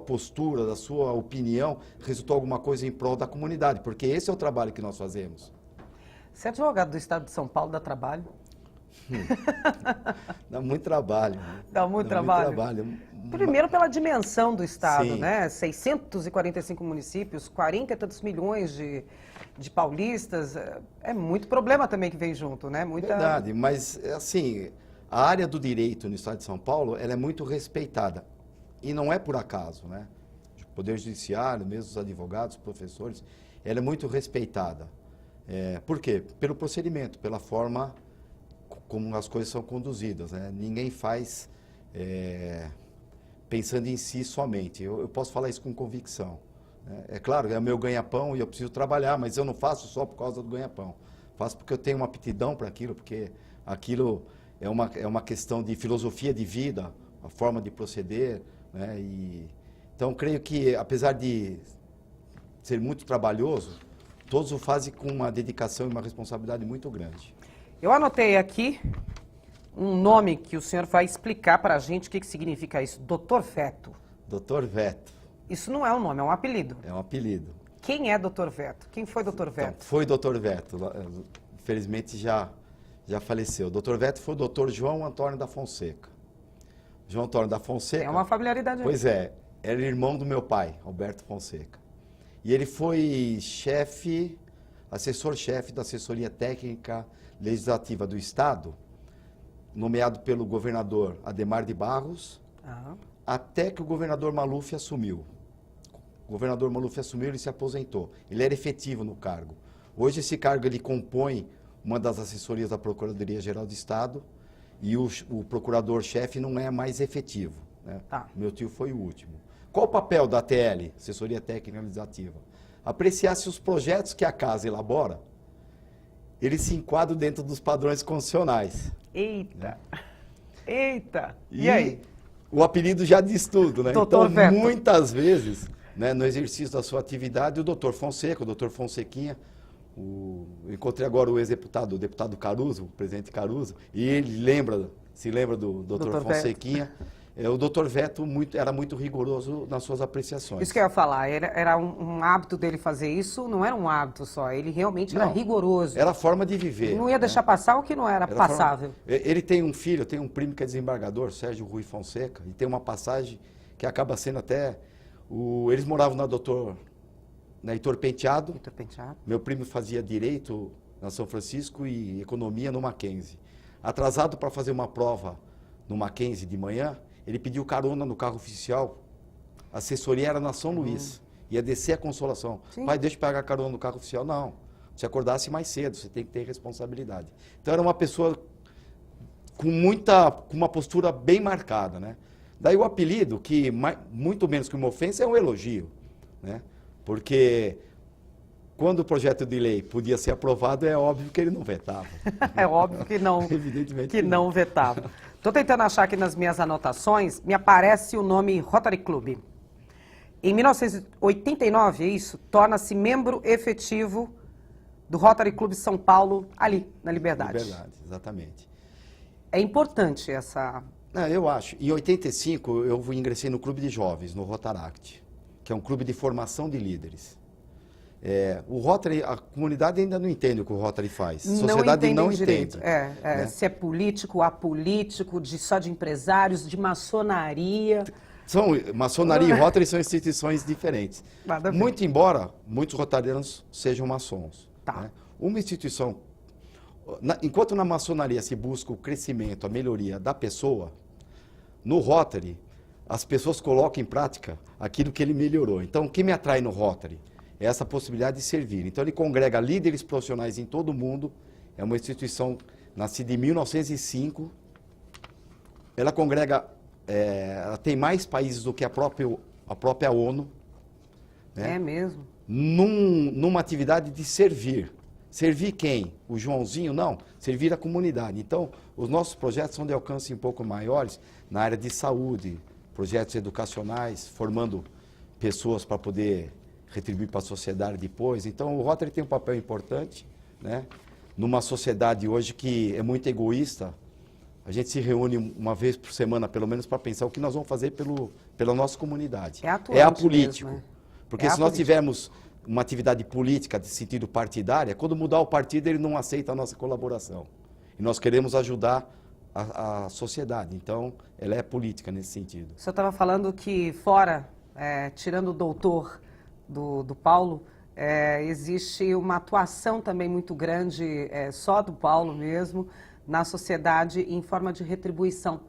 postura, da sua opinião, resultou alguma coisa em prol da comunidade, porque esse é o trabalho que nós fazemos. Ser advogado do Estado de São Paulo dá trabalho? Dá muito trabalho. Né? Dá muito trabalho? Primeiro pela dimensão do Estado, sim, né? 645 municípios, 40 e tantos milhões de paulistas. É muito problema também que vem junto, né? Verdade, mas assim, a área do direito no Estado de São Paulo, ela é muito respeitada. E não é por acaso, né? O Poder Judiciário, mesmo os advogados, os professores, ela é muito respeitada. Por quê? Pelo procedimento, pela forma como as coisas são conduzidas, né? Ninguém faz pensando em si somente. Eu posso falar isso com convicção. Né? É claro, é o meu ganha-pão e eu preciso trabalhar, mas eu não faço só por causa do ganha-pão. Faço porque eu tenho uma aptidão para aquilo, porque aquilo é uma questão de filosofia de vida, a forma de proceder, né? Então, creio que, apesar de ser muito trabalhoso, todos o fazem com uma dedicação e uma responsabilidade muito grande. Eu anotei aqui um nome que o senhor vai explicar para a gente o que significa isso. Doutor Veto. Doutor Veto. Isso não é um nome, é um apelido. É um apelido. Quem é Doutor Veto? Quem foi Doutor Veto? Então, foi Doutor Veto. Infelizmente já faleceu. Doutor Veto foi o doutor João Antônio da Fonseca. João Antônio da Fonseca... É uma familiaridade. Pois é. Era irmão do meu pai, Alberto Fonseca. E ele foi assessor-chefe da Assessoria Técnica Legislativa do Estado, nomeado pelo governador Adhemar de Barros, até que o governador Maluf assumiu. O governador Maluf assumiu, ele se aposentou. Ele era efetivo no cargo. Hoje esse cargo ele compõe uma das assessorias da Procuradoria-Geral do Estado e o procurador-chefe não é mais efetivo, né? Meu tio foi o último. Qual o papel da ATL, Assessoria Técnica Legislativa? Apreciar se os projetos que a casa elabora, eles se enquadram dentro dos padrões constitucionais. Eita! Né? Eita! E aí? O apelido já diz tudo, né? Doutor então, Veto. Muitas vezes, né, no exercício da sua atividade, o doutor Fonseca, o doutor Fonsequinha, eu encontrei agora o deputado Caruso, o presidente Caruso, e ele se lembra do doutor Fonsequinha. O doutor Veto era muito rigoroso nas suas apreciações. Isso que eu ia falar, era um hábito dele fazer isso, não era um hábito só, ele realmente era rigoroso. Era a forma de viver. Não ia deixar passar o que não era passável. Ele tem um filho, tem um primo que é desembargador, Sérgio Rui Fonseca, e tem uma passagem que acaba sendo até... Eles moravam na Heitor Penteado. Heitor Penteado. Meu primo fazia Direito na São Francisco e Economia no Mackenzie. Atrasado para fazer uma prova no Mackenzie de manhã, ele pediu carona no carro oficial, a assessoria era na São Luís, ia descer a Consolação. Sim. Pai, deixa eu pegar carona no carro oficial. Não, se acordasse mais cedo, você tem que ter responsabilidade. Então era uma pessoa com uma postura bem marcada, né? Daí o apelido, que muito menos que uma ofensa, é um elogio, né? Porque quando o projeto de lei podia ser aprovado, é óbvio que ele não vetava. É óbvio que não, Evidentemente que não vetava. Estou tentando achar aqui nas minhas anotações, me aparece o nome Rotary Club. Em 1989, é isso, torna-se membro efetivo do Rotary Club São Paulo, ali, na Liberdade. Liberdade, exatamente. É importante essa... Eu acho. Em 85, eu ingressei no Clube de Jovens, no Rotaract, que é um clube de formação de líderes. O Rotary, a comunidade ainda não entende o que o Rotary faz. A sociedade não entende. Né? Se é político, apolítico, só de empresários, de maçonaria. Maçonaria e Rotary são instituições diferentes. Nada a ver. Muito embora muitos rotarianos sejam maçons. Tá. Né? Uma instituição... Enquanto na maçonaria se busca o crescimento, a melhoria da pessoa, no Rotary, as pessoas colocam em prática aquilo que ele melhorou. Então, o que me atrai no Rotary é essa possibilidade de servir. Então, ele congrega líderes profissionais em todo o mundo. É uma instituição nascida em 1905. Ela congrega, ela tem mais países do que a própria ONU. Né? É mesmo? Numa atividade de servir. Servir quem? O Joãozinho? Não, servir a comunidade. Então, os nossos projetos são de alcance um pouco maiores na área de saúde, projetos educacionais, formando pessoas para poder retribuir para a sociedade depois. Então, o Rotary tem um papel importante, né? Numa sociedade hoje que é muito egoísta. A gente se reúne uma vez por semana, pelo menos, para pensar o que nós vamos fazer pela nossa comunidade. É apolítico. mesmo, né? Porque se nós tivermos uma atividade política de sentido partidário, quando mudar o partido, ele não aceita a nossa colaboração. E nós queremos ajudar a sociedade. Então, ela é política nesse sentido. O senhor estava falando que fora, tirando o doutor do Paulo, existe uma atuação também muito grande, só do Paulo mesmo, na sociedade em forma de retribuição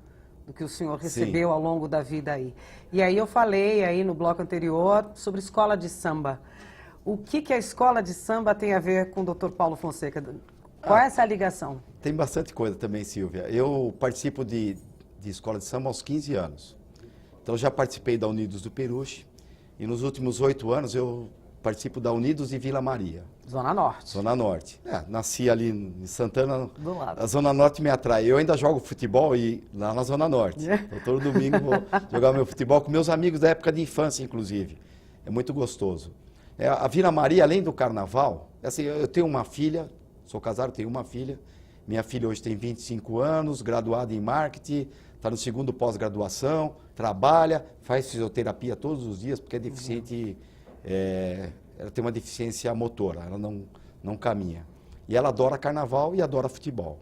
do que o senhor recebeu Sim. ao longo da vida aí. E aí eu falei aí no bloco anterior sobre escola de samba. O que a escola de samba tem a ver com o Dr. Paulo Fonseca? Qual é essa ligação? Tem bastante coisa também, Silvia. Eu participo de escola de samba aos 15 anos. Então, já participei da Unidos do Peruche e nos últimos 8 anos eu participo da Unidos de Vila Maria. Zona Norte. Zona Norte. Nasci ali em Santana. Do lado. A Zona Norte me atrai. Eu ainda jogo futebol lá na Zona Norte. Então, todo domingo vou jogar meu futebol com meus amigos da época de infância, inclusive. É muito gostoso. A Vila Maria, além do carnaval, assim, eu tenho uma filha, sou casado, tenho uma filha. Minha filha hoje tem 25 anos, graduada em marketing, está no segundo pós-graduação, trabalha, faz fisioterapia todos os dias, porque é deficiente, ela tem uma deficiência motora, ela não caminha. E ela adora carnaval e adora futebol.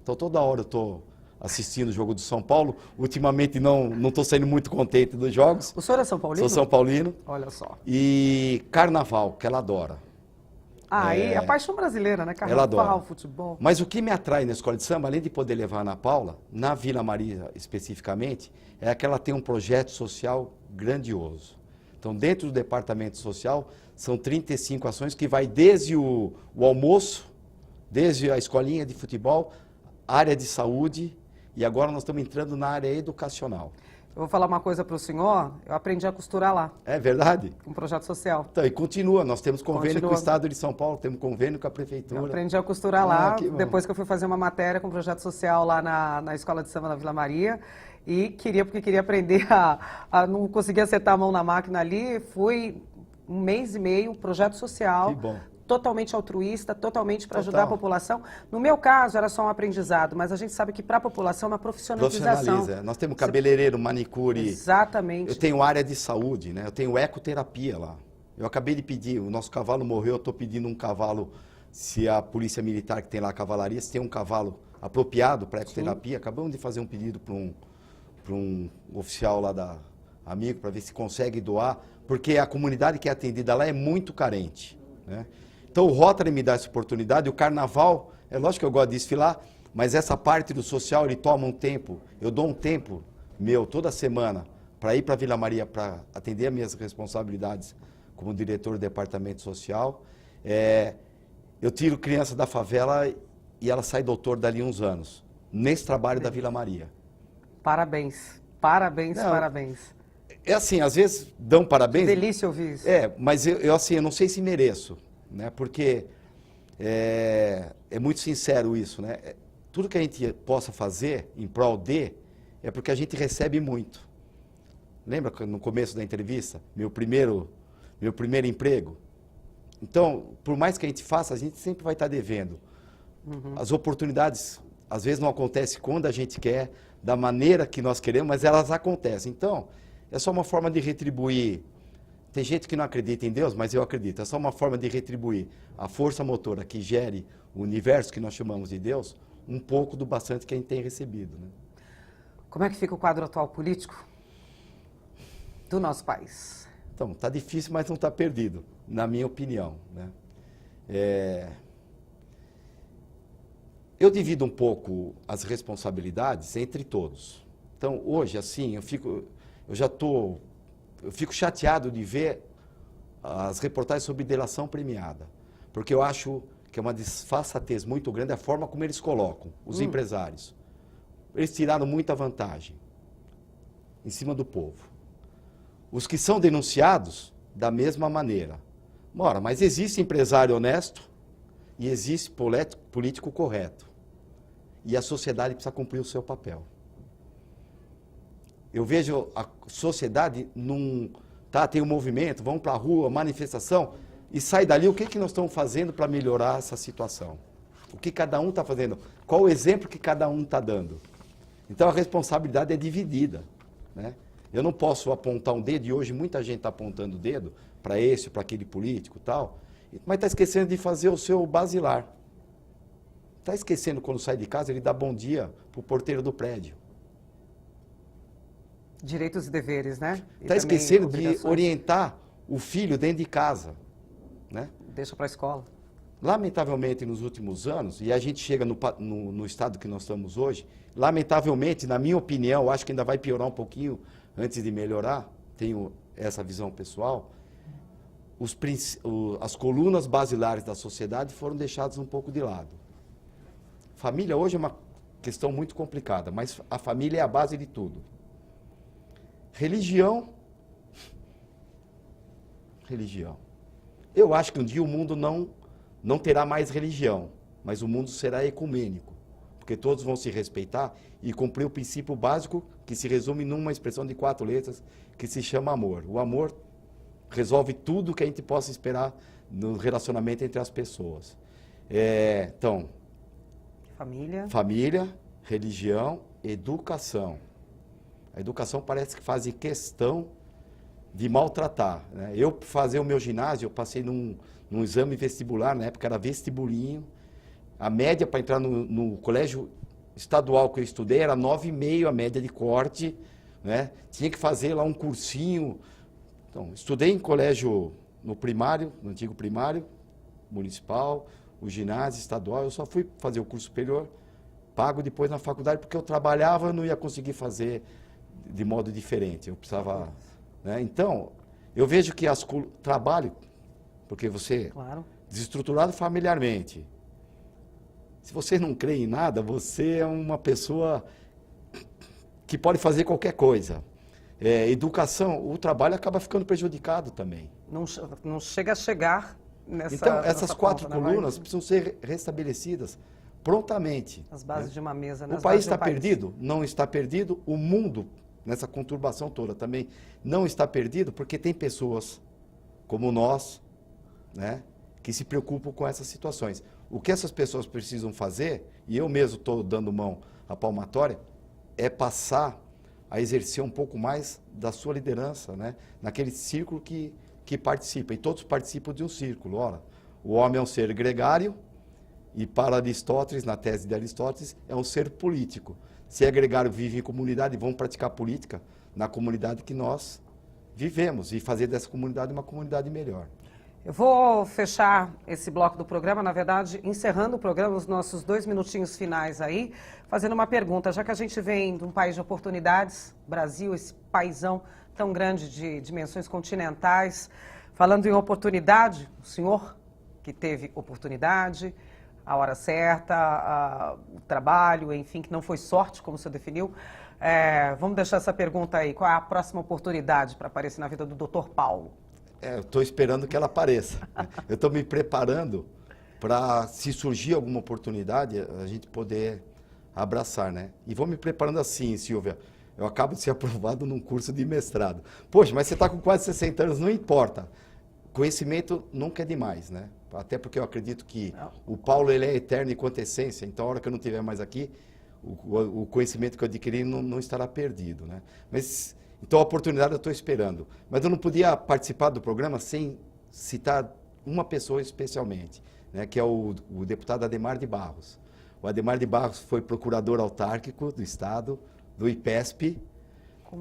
Então toda hora eu estou assistindo o jogo do São Paulo. Ultimamente não estou sendo muito contente dos jogos. O senhor é São Paulino? Sou São Paulino. Olha só. E carnaval, que ela adora. E a paixão brasileira, né? Ela adora. Carnaval, futebol. Mas o que me atrai na escola de samba, além de poder levar a Ana Paula, na Vila Maria especificamente, é que ela tem um projeto social grandioso. Então, dentro do departamento social, são 35 ações que vai desde o almoço, desde a escolinha de futebol, área de saúde, e agora nós estamos entrando na área educacional. Eu vou falar uma coisa para o senhor, eu aprendi a costurar lá. É verdade? Um projeto social. Então, e continua, nós temos convênio com o Estado de São Paulo, temos convênio com a Prefeitura. Eu aprendi a costurar lá, depois que eu fui fazer uma matéria com um projeto social lá na Escola de Samba da Vila Maria, e porque queria aprender não conseguia acertar a mão na máquina ali, fui 1 mês e meio, projeto social. Que bom. Totalmente altruísta, totalmente para ajudar a população. No meu caso, era só um aprendizado, mas a gente sabe que para a população é uma profissionalização. Profissionaliza. Nós temos cabeleireiro, manicure. Exatamente. Eu tenho área de saúde, né? Eu tenho ecoterapia lá. Eu acabei de pedir, o nosso cavalo morreu, eu estou pedindo um cavalo, se a polícia militar que tem lá a cavalaria, se tem um cavalo apropriado para ecoterapia. Sim. Acabamos de fazer um pedido para um oficial lá da Amigo, para ver se consegue doar, porque a comunidade que é atendida lá é muito carente, né? Então o Rotary me dá essa oportunidade, o carnaval, é lógico que eu gosto de desfilar, mas essa parte do social, ele toma um tempo, eu dou um tempo meu toda semana para ir para Vila Maria para atender as minhas responsabilidades como diretor do departamento social. Eu tiro criança da favela e ela sai doutor dali uns anos, nesse trabalho da Vila Maria. Parabéns, parabéns, Não, parabéns. É assim, às vezes dão parabéns. Que delícia ouvir isso. Mas eu não sei se mereço, né? Porque é muito sincero isso, né? Tudo que a gente possa fazer em prol é porque a gente recebe muito. Lembra no começo da entrevista, meu primeiro emprego? Então, por mais que a gente faça, a gente sempre vai estar devendo. Uhum. As oportunidades, às vezes, não acontecem quando a gente quer, da maneira que nós queremos, mas elas acontecem. Então, é só uma forma de retribuir. Tem gente que não acredita em Deus, mas eu acredito. É só uma forma de retribuir a força motora que gere o universo que nós chamamos de Deus, um pouco do bastante que a gente tem recebido, né? Como é que fica o quadro atual político do nosso país? Então, está difícil, mas não está perdido, na minha opinião, né? Eu divido um pouco as responsabilidades entre todos. Então, hoje, assim, eu fico chateado de ver as reportagens sobre delação premiada, porque eu acho que é uma desfaçatez muito grande a forma como eles colocam, os empresários. Eles tiraram muita vantagem em cima do povo. Os que são denunciados, da mesma maneira. Ora, mas existe empresário honesto e existe político correto. E a sociedade precisa cumprir o seu papel. Eu vejo a sociedade tem um movimento, vamos para a rua, manifestação, e sai dali, o que nós estamos fazendo para melhorar essa situação? O que cada um está fazendo? Qual o exemplo que cada um está dando? Então a responsabilidade é dividida, né? Eu não posso apontar um dedo, e hoje muita gente está apontando o dedo para esse, para aquele político e tal, mas está esquecendo de fazer o seu basilar. Está esquecendo, quando sai de casa, ele dá bom dia para o porteiro do prédio. Direitos e deveres, né? Está esquecendo de orientar o filho dentro de casa, né? Deixa para a escola. Lamentavelmente, nos últimos anos, e a gente chega no estado que nós estamos hoje, lamentavelmente, na minha opinião, acho que ainda vai piorar um pouquinho antes de melhorar, tenho essa visão pessoal, as colunas basilares da sociedade foram deixadas um pouco de lado. Família hoje é uma questão muito complicada, mas a família é a base de tudo. Religião. Eu acho que um dia o mundo não terá mais religião, mas o mundo será ecumênico, porque todos vão se respeitar e cumprir o princípio básico que se resume numa expressão de 4 letras que se chama amor. O amor resolve tudo que a gente possa esperar no relacionamento entre as pessoas. Então, família, religião, educação. A educação parece que faz questão de maltratar, né? Eu, para fazer o meu ginásio, eu passei num exame vestibular, na época era vestibulinho. A média para entrar no colégio estadual que eu estudei era 9,5 a média de corte, né? Tinha que fazer lá um cursinho. Então, estudei em colégio no primário, no antigo primário, municipal, o ginásio estadual. Eu só fui fazer o curso superior, pago depois na faculdade, porque eu trabalhava, eu não ia conseguir fazer de modo diferente, eu precisava, né? Então, eu vejo que trabalho, porque você, claro, desestruturado familiarmente, se você não crê em nada, você é uma pessoa que pode fazer qualquer coisa. Educação, o trabalho acaba ficando prejudicado também. Não chega a chegar nessa. Então, essas 4 ponta, colunas precisam ser restabelecidas prontamente. As bases de uma mesa, né? O país está perdido? Não está perdido. O mundo, nessa conturbação toda, também não está perdido, porque tem pessoas como nós, né, que se preocupam com essas situações. O que essas pessoas precisam fazer, e eu mesmo estou dando mão à palmatória, é passar a exercer um pouco mais da sua liderança, né, naquele círculo que participa. E todos participam de um círculo. Ora, o homem é um ser gregário, e para Aristóteles, na tese de Aristóteles, é um ser político. Se é gregário, vive em comunidade, vamos praticar política na comunidade que nós vivemos e fazer dessa comunidade uma comunidade melhor. Eu vou fechar esse bloco do programa, na verdade, encerrando o programa, os nossos 2 minutinhos finais aí, fazendo uma pergunta. Já que a gente vem de um país de oportunidades, Brasil, esse paizão tão grande de dimensões continentais, falando em oportunidade, o senhor que teve oportunidade, a hora certa, o trabalho, enfim, que não foi sorte, como o senhor definiu. Vamos deixar essa pergunta aí. Qual é a próxima oportunidade para aparecer na vida do Dr. Paulo? Eu estou esperando que ela apareça. Eu estou me preparando para, se surgir alguma oportunidade, a gente poder abraçar, né? E vou me preparando assim, Silvia. Eu acabo de ser aprovado num curso de mestrado. Poxa, mas você está com quase 60 anos, não importa. Conhecimento nunca é demais, né? Até porque eu acredito que o Paulo, ele é eterno enquanto essência, então a hora que eu não estiver mais aqui, o conhecimento que eu adquiri não estará perdido, né? Mas, então a oportunidade eu estou esperando. Mas eu não podia participar do programa sem citar uma pessoa especialmente, né? Que é o deputado Adhemar de Barros. O Adhemar de Barros foi procurador autárquico do Estado, do IPESP,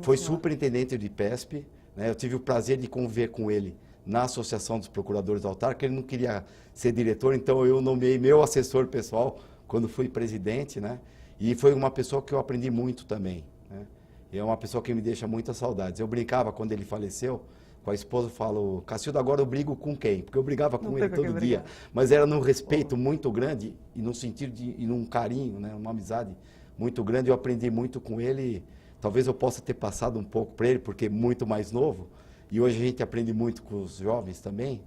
foi superintendente do IPESP, né? Eu tive o prazer de conviver com ele na Associação dos Procuradores Autárquicos. Ele não queria ser diretor, então eu nomeei meu assessor pessoal quando fui presidente, né? E foi uma pessoa que eu aprendi muito também, né? E é uma pessoa que me deixa muitas saudades. Eu brincava quando ele faleceu, com a esposa, eu falo, Cacildo, agora eu brigo com quem? Porque eu brigava com ele todo dia. Mas era num respeito muito grande e num sentido e num carinho, né? Uma amizade muito grande. Eu aprendi muito com ele. Talvez eu possa ter passado um pouco para ele, porque é muito mais novo. E hoje a gente aprende muito com os jovens também.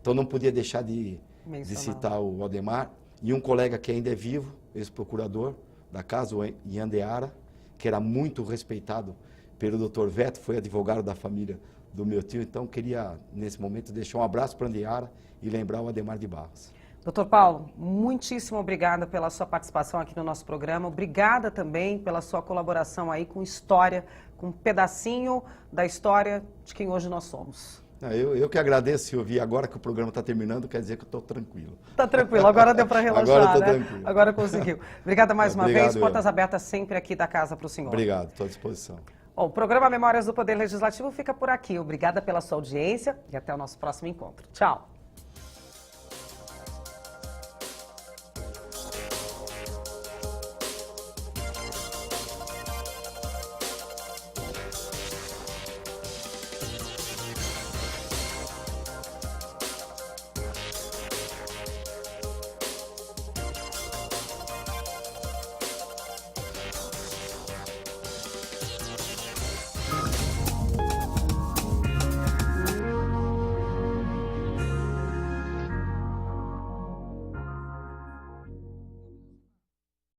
Então não podia deixar de citar o Aldemar. E um colega que ainda é vivo, ex-procurador da casa, o Ian Deara, que era muito respeitado pelo Dr. Veto, foi advogado da família do meu tio. Então queria, nesse momento, deixar um abraço para a Deara e lembrar o Ademar de Barros. Doutor Paulo, muitíssimo obrigada pela sua participação aqui no nosso programa. Obrigada também pela sua colaboração aí com história, com um pedacinho da história de quem hoje nós somos. Eu que agradeço, Silvia. Agora que o programa está terminando, quer dizer que eu estou tranquilo. Está tranquilo, agora deu para relaxar, agora estou né? Tranquilo. Agora conseguiu. Obrigada mais uma Obrigado, vez, portas abertas sempre aqui da casa para o senhor. Obrigado, estou à disposição. Bom, o programa Memórias do Poder Legislativo fica por aqui. Obrigada pela sua audiência e até o nosso próximo encontro. Tchau.